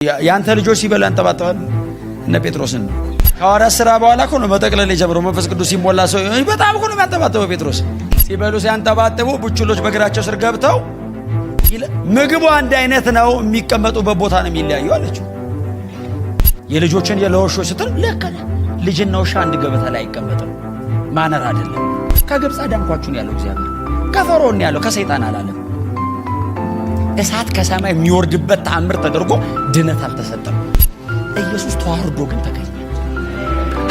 ያንተ ልጆች ሲበሉ አንጠባጠባሉ እነ ጴጥሮስን ሐዋርያት ሥራ በኋላ እኮ ነው መጠቅለል የጀመረው። መንፈስ ቅዱስ ሲሞላ ሰው በጣም እኮ ነው ያንጠባጠበው። ጴጥሮስ ሲበሉ ሲያንጠባጠቡ ቡችሎች በእግራቸው ስር ገብተው ምግቡ አንድ አይነት ነው፣ የሚቀመጡበት ቦታ ነው የሚለያዩ አለችው። የልጆችን የለውሾች ስትል ለከለ ልጅና ውሻ አንድ ገበታ ላይ አይቀመጥም። ማነር አይደለም። ከግብፅ አዳንኳችሁ ነው ያለው እግዚአብሔር። ከፈርዖን ያለው ከሰይጣን አላለም። እሳት ከሰማይ የሚወርድበት ተአምር ተደርጎ ድነት አልተሰጠም። ኢየሱስ ተዋርዶ ግን ተገኘ።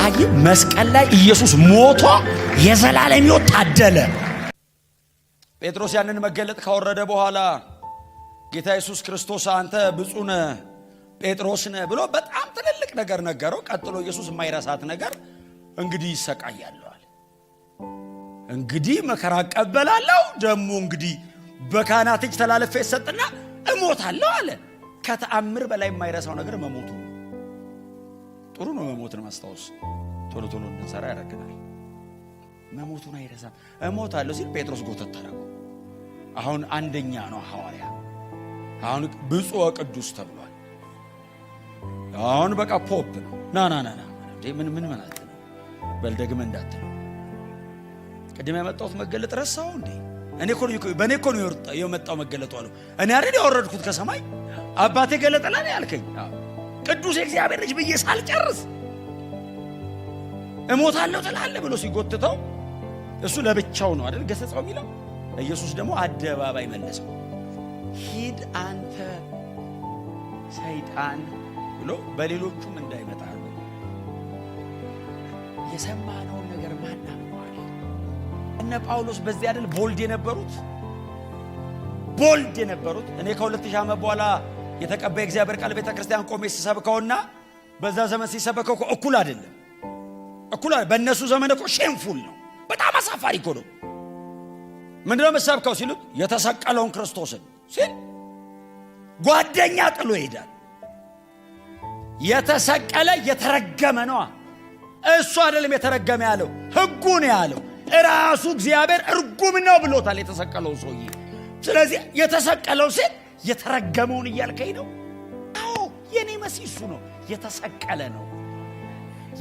አይ መስቀል ላይ ኢየሱስ ሞቶ የዘላለም ሕይወት ታደለ። ጴጥሮስ ያንን መገለጥ ካወረደ በኋላ ጌታ ኢየሱስ ክርስቶስ አንተ ብፁዕ ነህ ጴጥሮስ ነህ ብሎ በጣም ትልልቅ ነገር ነገረው። ቀጥሎ ኢየሱስ የማይረሳት ነገር እንግዲህ ይሰቃያለሁ አለ። እንግዲህ መከራ እቀበላለሁ፣ ደግሞ እንግዲህ በካህናት እጅ ተላልፌ ይሰጥና እሞታለሁ አለ። ከተአምር በላይ የማይረሳው ነገር መሞቱ ነው። ጥሩ ነው መሞትን ማስታወስ፣ ቶሎ ቶሎ እንድንሰራ ያደርገናል። መሞቱን አይረሳም። እሞታለሁ ሲል ጴጥሮስ ጎተት ታረገው። አሁን አንደኛ ነው ሐዋርያ፣ አሁን ብፁዕ ወቅዱስ ተብሏል። አሁን በቃ ፖፕ ነው። ና ምን ማለት ነው? በልደግመ እንዳትለው ቅድም ያመጣሁት መገለጥ ረሳው እንዴ? በእኔ እኮ ነው የመጣው መገለጡ አለው። እኔ አይደል ያወረድኩት ከሰማይ አባቴ ገለጠላን ያልከኝ ቅዱስ እግዚአብሔር ልጅ ብዬ ሳልጨርስ እሞታለሁ ትላለህ ብሎ ሲጎትተው እሱ ለብቻው ነው አይደል ገሰጸው የሚለው። ኢየሱስ ደግሞ አደባባይ መለሰው። ሂድ አንተ ሰይጣን ብሎ በሌሎቹም እንዳይመጣ የሰማነውን ነገር ማናምነዋል? እነ ጳውሎስ በዚህ አይደል ቦልድ የነበሩት። እኔ ከ2000 ዓመት በኋላ የተቀባይ እግዚአብሔር ቃል ቤተክርስቲያን ቆሜ ሲሰብከውና በዛ ዘመን ሲሰበከው እኩል አይደለም። በእነሱ ዘመን እኮ ሼምፉል ነው፣ በጣም አሳፋሪ እኮ ነው። ምንድነው መሰብከው ሲሉት የተሰቀለውን ክርስቶስን ሲል ጓደኛ ጥሎ ይሄዳል። የተሰቀለ የተረገመ ነው። እሱ አይደለም የተረገመ ያለው ሕጉ ነው ያለው። ራሱ እግዚአብሔር እርጉም ነው ብሎታል የተሰቀለው ሰውዬ። ስለዚህ የተሰቀለው ሲል የተረገመውን እያልከኝ ነው? አዎ የኔ መሲህ እሱ ነው፣ የተሰቀለ ነው።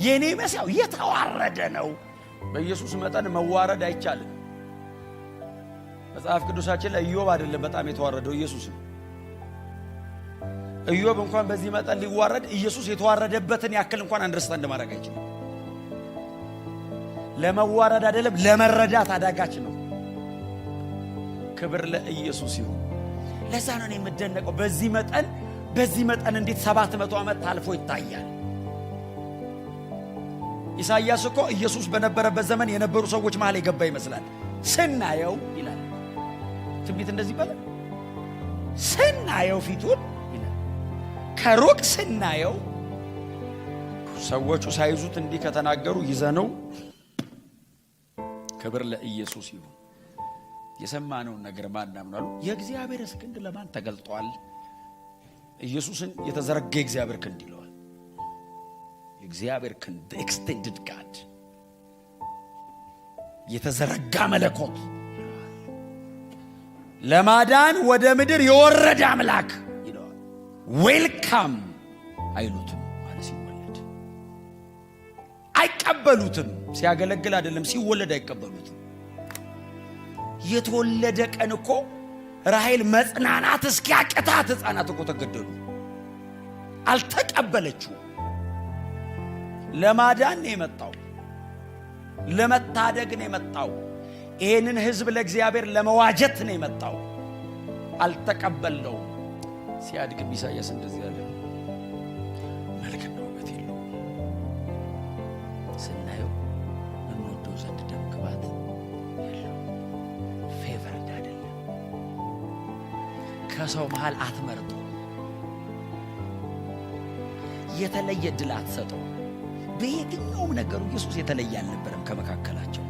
የኔ መሲህ የተዋረደ ነው። በኢየሱስ መጠን መዋረድ አይቻልም። መጽሐፍ ቅዱሳችን ላይ ኢዮብ አይደለም በጣም የተዋረደው ኢየሱስ ነው። ኢዮብ እንኳን በዚህ መጠን ሊዋረድ ኢየሱስ የተዋረደበትን ያክል እንኳን አንደርስታንድ ማድረግ አይችልም። ለመዋረድ አይደለም ለመረዳት አዳጋች ነው። ክብር ለኢየሱስ ይሁን። ለዛ ነው የምደነቀው በዚህ መጠን እንዴት 700 ዓመት ታልፎ ይታያል። ኢሳይያስ እኮ ኢየሱስ በነበረበት ዘመን የነበሩ ሰዎች መሃል የገባ ይመስላል። ስናየው ይላል ትንቢት እንደዚህ ይባላል። ስናየው ፊቱን ይላል ከሩቅ ስናየው ሰዎቹ ሳይዙት እንዲህ ከተናገሩ ይዘነው። ክብር ለኢየሱስ ይሁን። የሰማነውን ነገር ማናምናሉ? የእግዚአብሔር ክንድ ለማን ተገልጧል? ኢየሱስን የተዘረጋ የእግዚአብሔር ክንድ ይለዋል። የእግዚአብሔር ክንድ ኤክስቴንድድ ጋድ፣ የተዘረጋ መለኮት ለማዳን ወደ ምድር የወረደ አምላክ ይለዋል። ዌልካም አይሉትም ማለት ሲወለድ አይቀበሉትም። ሲያገለግል አይደለም ሲወለድ አይቀበሉትም። የተወለደ ቀን እኮ ራሔል መጽናናት እስኪያቅታት ሕፃናት እኮ ተገደሉ። አልተቀበለችው። ለማዳን ነው የመጣው፣ ለመታደግ ነው የመጣው። ይህንን ሕዝብ ለእግዚአብሔር ለመዋጀት ነው የመጣው። አልተቀበለው። ሲያድግም ኢሳይያስ እንደዚህ ያለ መልክና ውበት የለው። ስናየው እንወደው ዘንድ ደም ግባት የለው። ፌቨርድ አይደለም። ከሰው መሃል አትመርጦ። የተለየ ድል አትሰጠው። በየትኛውም ነገሩ ኢየሱስ የተለየ አልነበረም ከመካከላቸው።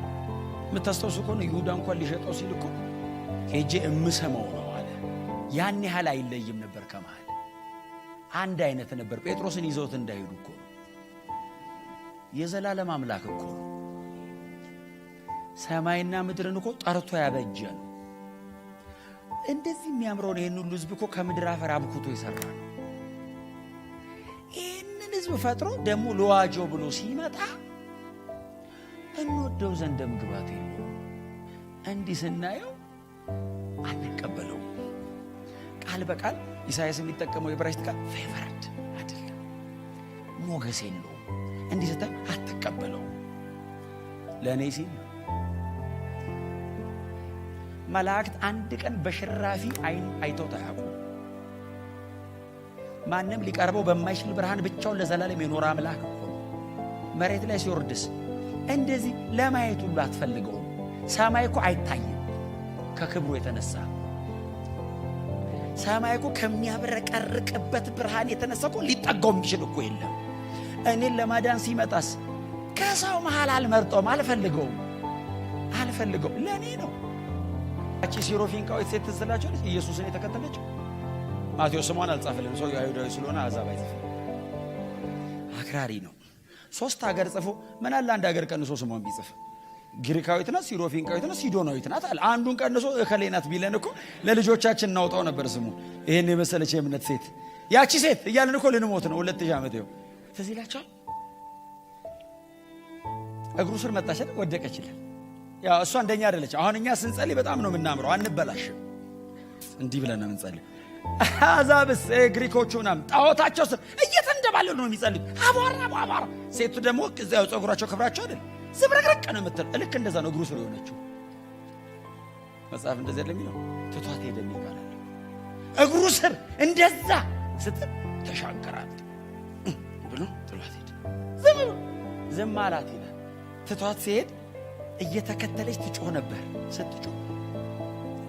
የምታስታውሱ ከሆነ ይሁዳ እንኳን ሊሸጠው ሲል እኮ ሄጄ እምሰማው ነው አለ። ያን ያህል አይለይም ነበር ከመሃል አንድ አይነት ነበር። ጴጥሮስን ይዘውት እንዳይሄዱ እኮ ነው። የዘላለም አምላክ እኮ ነው። ሰማይና ምድርን እኮ ጠርቶ ያበጀ ነው። እንደዚህ የሚያምረውን ይህን ሁሉ ሕዝብ እኮ ከምድር አፈር አብኩቶ ይሰራ ነው። ሕዝብ ፈጥሮ ደግሞ ለዋጆ ብሎ ሲመጣ እንወደው ዘንድ ምግባት የለው። እንዲህ ስናየው አንቀበለው። ቃል በቃል ኢሳይያስ የሚጠቀመው የዕብራይስጥ ቃል ፌቨርድ አይደለም፣ ሞገስ የለውም። እንዲህ ስታይ አትቀበለው። ለእኔ ሲል መላእክት አንድ ቀን በሽራፊ አይን አይተው ታያቁ። ማንም ሊቀርበው በማይችል ብርሃን ብቻውን ለዘላለም የኖረ አምላክ እኮ መሬት ላይ ሲወርድስ እንደዚህ ለማየት ሁሉ አትፈልገውም። ሰማይ እኮ አይታይም ከክብሩ የተነሳ። ሰማይ እኮ ከሚያብረቀርቅበት ብርሃን የተነሳ እኮ ሊጠጋው የሚችል እኮ የለም። እኔን ለማዳን ሲመጣስ ከሰው መሃል አልመርጠውም፣ አልፈልገውም። ለእኔ ነው። እቺ ሲሮፊንቃዊት ሴት ትዝላችሁ ኢየሱስን የተከተለችው ማቴዎስ ስሟን አልጻፈልን። ሰው አይሁዳዊ ስለሆነ አሕዛብ አይጽፍም። አክራሪ ነው። 3 ሀገር ጽፎ ምን አለ አንድ ሀገር ቀንሶ ስሟን ቢጽፍ። ግሪካዊት ናት፣ ሲሮፊንቃዊት ናት፣ ሲዶናዊት ናት አለ። አንዱን ቀንሶ እከሌ ናት ቢለን እኮ ለልጆቻችን እናውጣው ነበር ስሙ። ይሄን የመሰለች የእምነት ሴት ያቺ ሴት እያልን እኮ ልንሞት ነው 2000 ዓመት ይኸው። ትዝ ይላችኋል? እግሩ ስር መጣች፣ ወደቀችልን። ያው እሷ እንደኛ አይደለች። አሁን እኛ ስንጸልይ በጣም ነው የምናምረው፣ አንበላሽም። እንዲህ ብለን ነው የምንጸልይ። አሕዛብስ ግሪኮቹ ምናምን ጣዖታቸው ስር እየተንደባለሉ ነው የሚጸልዩ። አቧራ። ሴቱ ደግሞ እዚያው ፀጉራቸው ክብራቸው አይደል ዝብረቅረቅ ነው የምትል። ልክ እንደዛ ነው እግሩ ስር የሆነችው። መጽሐፍ እንደዚህ አይደለም የሚለው ትቷት ሄደ ይባላል። እግሩ ስር እንደዛ ስትል ተሻገራት ብሎ ጥሏት ሄደ። ዝም አላት ይላል። ትቷት ሲሄድ እየተከተለች ትጮህ ነበር። ስትጮህ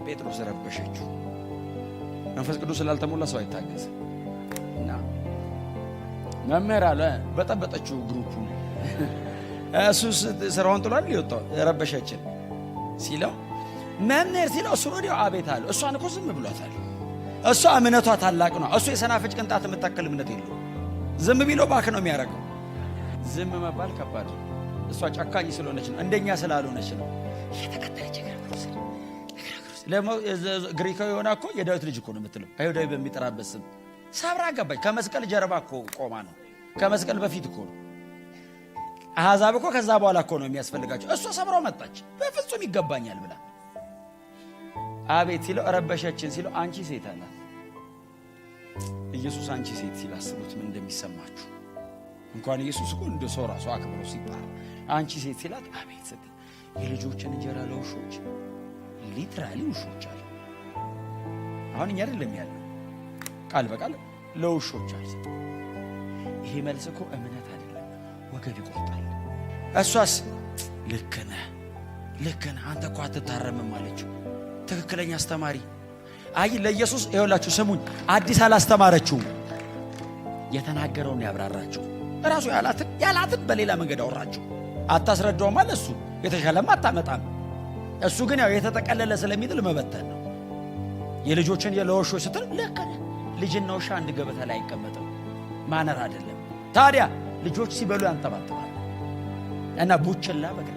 ጴጥሮስ ረበሸችው። መንፈስ ቅዱስ ስላልተሞላ ሰው አይታገስ እና መምህር አለ። በጠበጠችው ግሩፑን። እሱ ስራውን ጥሏል ሊወጣው ረበሸችን ሲለው መምህር ሲለው እሱ ወዲያው አቤት አለ። እሷን እኮ ዝም ብሏታል። እሷ እምነቷ ታላቅ ነው። እሱ የሰናፍጭ ቅንጣት የምታከል እምነት የለው። ዝም ቢለው ባክ ነው የሚያደርገው። ዝም መባል ከባድ ነው። እሷ ጨካኝ ስለሆነች ነው፣ እንደኛ ስላልሆነች ነው። እየተከተለች ግሪካዊ የሆነ እኮ የዳዊት ልጅ እኮ ነው የምትለው። አይሁዳዊ በሚጠራበት ስም ሰብራ ገባች። ከመስቀል ጀርባ እኮ ቆማ ነው። ከመስቀል በፊት እኮ ነው። አሕዛብ እኮ ከዛ በኋላ እኮ ነው የሚያስፈልጋቸው። እሷ ሰብራው መጣች። በፍጹም ይገባኛል ብላ አቤት ሲለው ረበሸችን ሲለው አንቺ ሴት አላት። ኢየሱስ አንቺ ሴት ሲል አስቡት ምን እንደሚሰማችሁ። እንኳን ኢየሱስ እኮ እንደ ሰው ራሱ አክብሮ ሲባል አንቺ ሴት ሲላት አቤት ስትል የልጆችን እንጀራ ለውሾች፣ ሊትራሊ ውሾች አለ። አሁን እኛ አይደለም ያለው ቃል በቃል ለውሾች አለ። ይሄ መልስ እኮ እምነት አይደለም፣ ወገብ ይቆርጣል። እሷስ ልክ ነህ አንተ እኮ አትታረምም አለችው። ትክክለኛ አስተማሪ። አይ ለኢየሱስ ይኸውላችሁ ስሙኝ፣ አዲስ አላስተማረችውም። የተናገረውን ያብራራቸው ራሱ ያላትን በሌላ መንገድ አወራቸው። አታስረዳውም አለ እሱ። የተሻለም አታመጣም እሱ። ግን ያው የተጠቀለለ ስለሚጥል መበተን ነው። የልጆችን ለውሾች ስትል ልክ ነህ። ልጅና ውሻ አንድ ገበታ ላይ አይቀመጥም። ማነር አይደለም። ታዲያ ልጆች ሲበሉ ያንጠባጥባል እና ቡችላ በግር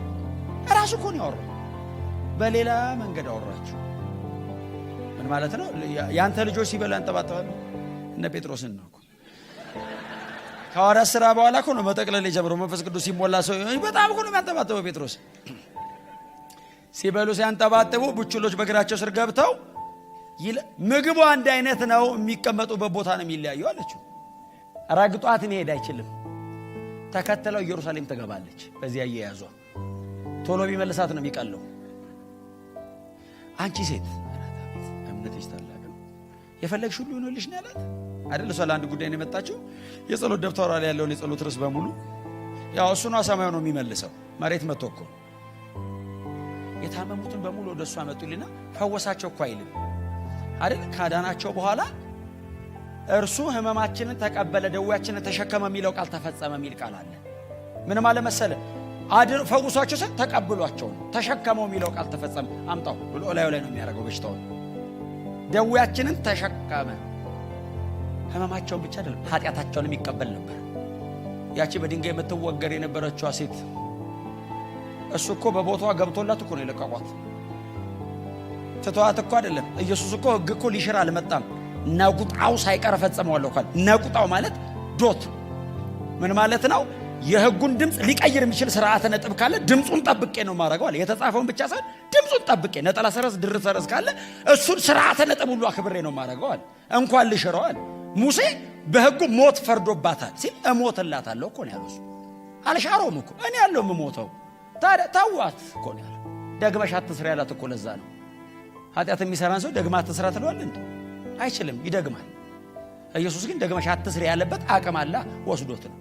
ራሱ እኮ ነው ያወራው። በሌላ መንገድ አወራቸው። ምን ማለት ነው? ያንተ ልጆች ሲበሉ ያንጠባጥባሉ። እነ ጴጥሮስን ነው እኮ ከሐዋርያት ሥራ በኋላ እኮ ነው መጠቅለል የጀመረው። መንፈስ ቅዱስ ሲሞላ ሰው በጣም እኮ ነው የሚያንጠባጥበው። ጴጥሮስ ሲበሉ ሲያንጠባጥቡ ቡችሎች በእግራቸው ስር ገብተው ምግቡ አንድ አይነት ነው፣ የሚቀመጡበት ቦታ ነው የሚለያዩ አለችው። ረግጧት መሄድ አይችልም። ተከተለው ኢየሩሳሌም ትገባለች። በዚያ እየያዟ ቶሎ ቢመልሳት ነው የሚቀለው። አንቺ ሴት እምነትሽ ታላቅ ነው፣ የፈለግሽ ሁሉ ይሆንልሽ ነው ያላት አይደል? እሷ ለአንድ ጉዳይ ነው የመጣችው። የጸሎት ደብተሯ ላይ ያለውን የጸሎት ርዕስ በሙሉ ያው እሱ ነው ሰማዩ ነው የሚመልሰው። መሬት መጥቶ እኮ የታመሙትን በሙሉ ወደ እሷ መጡልና ፈወሳቸው እኮ አይልም አይደል? ካዳናቸው በኋላ እርሱ ሕመማችንን ተቀበለ ደዌያችንን ተሸከመ የሚለው ቃል ተፈጸመ የሚል ቃል አለ። ምን ማለት መሰለ? ፈውሷቸው ሰ ተቀብሏቸው ተሸከመው የሚለው ቃል ተፈጸመ። አምጣው ብሎ ላዩ ላይ ነው የሚያደርገው በሽታውን። ደዌያችንን ተሸከመ። ሕመማቸውን ብቻ አይደለም ኃጢአታቸውንም ይቀበል ነበር። ያቺ በድንጋይ የምትወገር የነበረችዋ ሴት እሱ እኮ በቦታዋ ገብቶላት እኮ ነው የለቀቋት። ትተዋት እኮ አይደለም። ኢየሱስ እኮ ሕግ እኮ ሊሽር አልመጣም። ነቁጣው ሳይቀር ፈጸመዋለሁ ካል ነቁጣው ማለት ዶት ምን ማለት ነው? የህጉን ድምጽ ሊቀይር የሚችል ስርዓተ ነጥብ ካለ ድምጹን ጠብቄ ነው ማረጋው አለ። የተጻፈውን ብቻ ሳይሆን ድምጹን ጠብቄ ነጠላ ሰረዝ ድር ሰረዝ ካለ እሱን ስርዓተ ነጥብ ሁሉ አክብሬ ነው ማረጋው አለ። እንኳን ልሽረው አለ። ሙሴ በህጉ ሞት ፈርዶባታል ሲል እሞትላታለሁ እኮ ነው ያለው። አልሻረውም እኮ እኔ ያለው የምሞተው ታዲያ ታዋት እኮ ነው ያለው። ደግመሽ አትስራ ያላት እኮ ለዛ ነው። ኃጢአት የሚሰራን ሰው ደግማ አትስራ ትለዋል እንዴ? አይችልም፣ ይደግማል። ኢየሱስ ግን ደግመሽ አትስራ ያለበት አቅም አለ፣ ወስዶት ነው።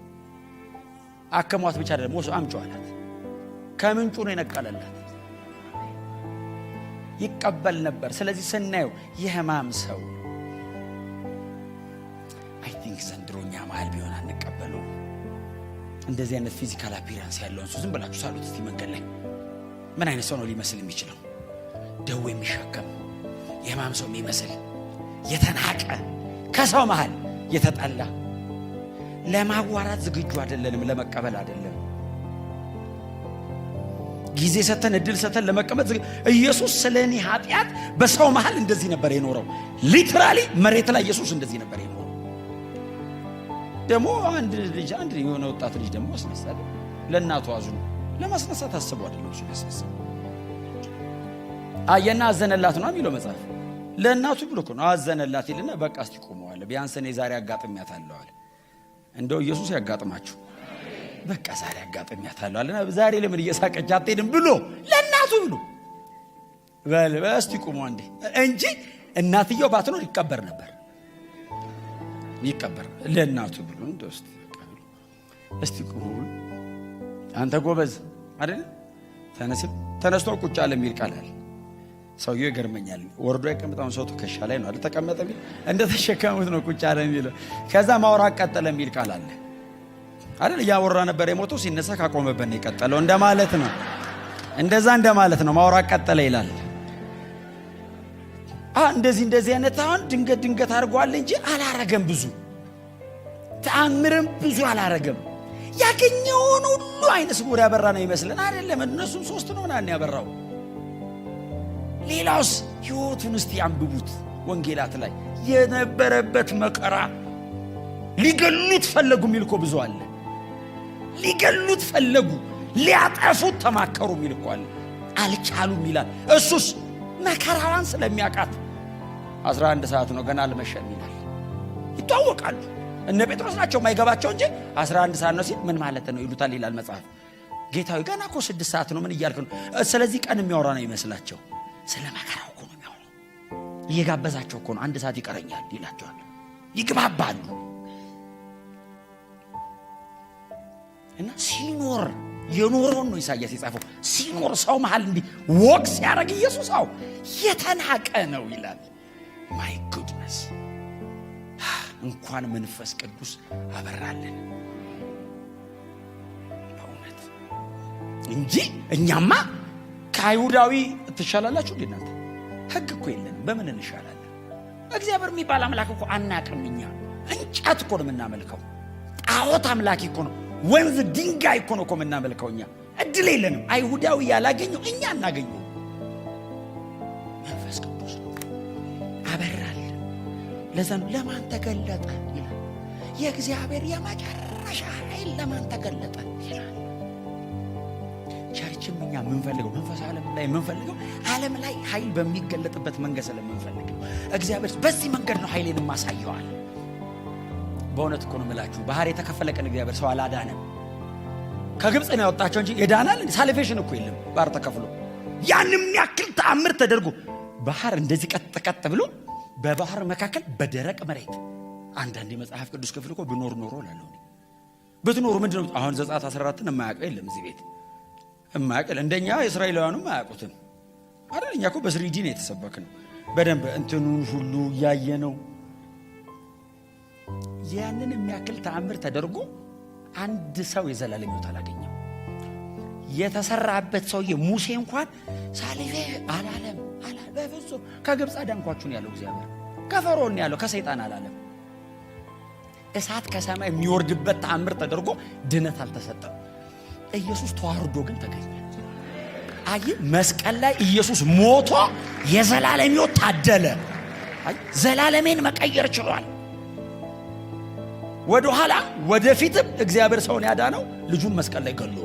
አከሟት ብቻ አይደለም ወስዶ አምጪው አላት። ከምንጩ ነው የነቀለላት። ይቀበል ነበር። ስለዚህ ስናየው የህማም ሰው አይ ቲንክ ዘንድሮኛ መሃል ቢሆን አንቀበለው። እንደዚህ አይነት ፊዚካል አፒራንስ ያለውን ሰው ዝም ብላችሁ ሳሉት እስቲ መንገድ ላይ ምን አይነት ሰው ነው ሊመስል የሚችለው? ደዌ የሚሸከም የህማም ሰው የሚመስል የተናቀ ከሰው መሃል የተጣላ ለማዋራት ዝግጁ አይደለንም፣ ለመቀበል አይደለም። ጊዜ ሰተን እድል ሰተን ለመቀመጥ ኢየሱስ ስለኔ ኃጢአት በሰው መሃል እንደዚህ ነበር የኖረው። ሊትራሊ መሬት ላይ ኢየሱስ እንደዚህ ነበር የኖረው። ደግሞ አንድ የሆነ ወጣት ልጅ ደግሞ አስነሳለ። ለእናቱ አዝኖ ለማስነሳት አስቦ አይደለም እሱ ያስነሳ። አየና አዘነላት ነው የሚለው መጽሐፍ። ለእናቱ ብሎ እኮ ነው አዘነላት ይልና በቃ እስቲ ቆመዋል፣ ቢያንስ እኔ ዛሬ አጋጥሚያታለሁ አለ። እንደው ኢየሱስ ያጋጥማችሁ። በቃ ዛሬ አጋጥሚያታለሁ አለና ዛሬ ለምን እየሳቀች አትሄድም ብሎ ለእናቱ ብሎ በስቲ ቆሞ አንዴ እንጂ እናትየው ባትኖር ይቀበር ነበር። ይቀበር ለእናቱ ብሎ እንደው እስቲ ቆሞ አንተ ጎበዝ አይደል ተነስቶ ቁጭ አለ የሚል ቃል አለ። ሰውየው ይገርመኛል። ወርዶ አይቀመጣም፣ ሰው ትከሻ ላይ ነው አይደል ተቀመጠ የሚል እንደተሸከሙት ነው ቁጭ አለ የሚለው። ከዛ ማውራት ቀጠለ የሚል ቃል አለ አይደል? እያወራ ነበር የሞተው፣ ሲነሳ ካቆመበት ነው የቀጠለው እንደማለት ነው። እንደዛ እንደማለት ነው። ማውራት ቀጠለ ይላል። እንደዚህ አይነት አሁን ድንገት አድርጓል እንጂ አላረገም። ብዙ ተአምርም ብዙ አላረገም። ያገኘውን ሁሉ አይነ ስውር ያበራ ነው ይመስለን አይደለም። እነሱም 3 ነው ምናምን ያበራው። ሌላውስ ሕይወቱን እስቲ አንብቡት። ወንጌላት ላይ የነበረበት መከራ ሊገሉት ፈለጉ የሚል እኮ ብዙ አለ። ሊገሉት ፈለጉ፣ ሊያጠፉት ተማከሩ የሚል እኮ አለ። አልቻሉም ይላል። እሱስ መከራዋን ስለሚያውቃት 11 ሰዓት ነው ገና አልመሸም ይላል። ይታወቃሉ። እነ ጴጥሮስ ናቸው የማይገባቸው እንጂ 11 ሰዓት ነው ሲል ምን ማለት ነው ይሉታል ይላል መጽሐፍ። ጌታዊ ገና እኮ 6 ሰዓት ነው ምን እያልክ ነው? ስለዚህ ቀን የሚያወራ ነው ይመስላቸው። ስለ መከራው እኮ ነው የሚያወራው። እየጋበዛቸው እኮ ነው። 1 ሰዓት ይቀረኛል ይላቸዋል። ይግባባሉ። እና ሲኖር የኖረውን ነው ኢሳይያስ የጻፈው። ሲኖር ሰው መሃል እንዲህ ወቅ ሲያደርግ ኢየሱስ የተናቀ ነው ይላል። ማይ ጉድነስ እንኳን መንፈስ ቅዱስ አበራለን በእውነት እንጂ እኛማ ከአይሁዳዊ ትሻላላችሁ እንዴ እናንተ? ሕግ እኮ የለንም፣ በምን እንሻላለን? እግዚአብሔር የሚባል አምላክ እኮ አናቅም። እኛ እንጨት እኮ ነው የምናመልከው። ጣዖት አምላኪ እኮ ነው። ወንዝ ድንጋይ እኮ ነው የምናመልከው። እኛ እድል የለንም። አይሁዳዊ ያላገኘው እኛ እናገኘው። መንፈስ ቅዱስ አበራለን። ለዛ ነው ለማን ተገለጠ ይላል። የእግዚአብሔር የመጨረሻ ኃይል ለማን ተገለጠ ይላል። ቸርችም እኛ የምንፈልገው መንፈስ ዓለም ላይ የምንፈልገው ዓለም ላይ ኃይል በሚገለጥበት መንገድ ስለምንፈልገው እግዚአብሔር በዚህ መንገድ ነው ኃይሌን ማሳየዋል። በእውነት እኮ ነው የምላችሁ። ባህር የተከፈለ ቀን እግዚአብሔር ሰው አላዳነም። ከግብፅ ነው ያወጣቸው እንጂ የዳናል ሳልቬሽን እኮ የለም። ባህር ተከፍሎ ያንም ያክል ተአምር ተደርጎ ባህር እንደዚህ ቀጥ ብሎ በባህር መካከል በደረቅ መሬት። አንዳንድ የመጽሐፍ ቅዱስ ክፍል እኮ ብኖር ኖሮ እላለሁ። ብትኖሩ ምንድነው አሁን ዘጸአት 14ን የማያውቀው የለም እዚህ ቤት የማያውቀው። እንደኛ እስራኤላውያኑም አያውቁትም አይደል? እኛ እኮ በስሪዲ ነው የተሰበክነው። በደንብ እንትኑን ሁሉ ያየ ነው። ያንን የሚያክል ተአምር ተደርጎ አንድ ሰው የዘላለም ሕይወት አላገኘም። የተሰራበት ሰውዬ ሙሴ እንኳን ሳልፌ አላለም። በፍጹም ከግብፅ አዳንኳችሁን ያለው እግዚአብሔር ከፈርዖን ያለው ከሰይጣን አላለም። እሳት ከሰማይ የሚወርድበት ተአምር ተደርጎ ድነት አልተሰጠም። ኢየሱስ ተዋርዶ ግን ተገኘ። አይ መስቀል ላይ ኢየሱስ ሞቶ የዘላለም ሕይወት ታደለ። አይ ዘላለሜን መቀየር ችሏል። ወደ ኋላ ወደፊትም እግዚአብሔር ሰውን ያዳነው ልጁን መስቀል ላይ ገሎ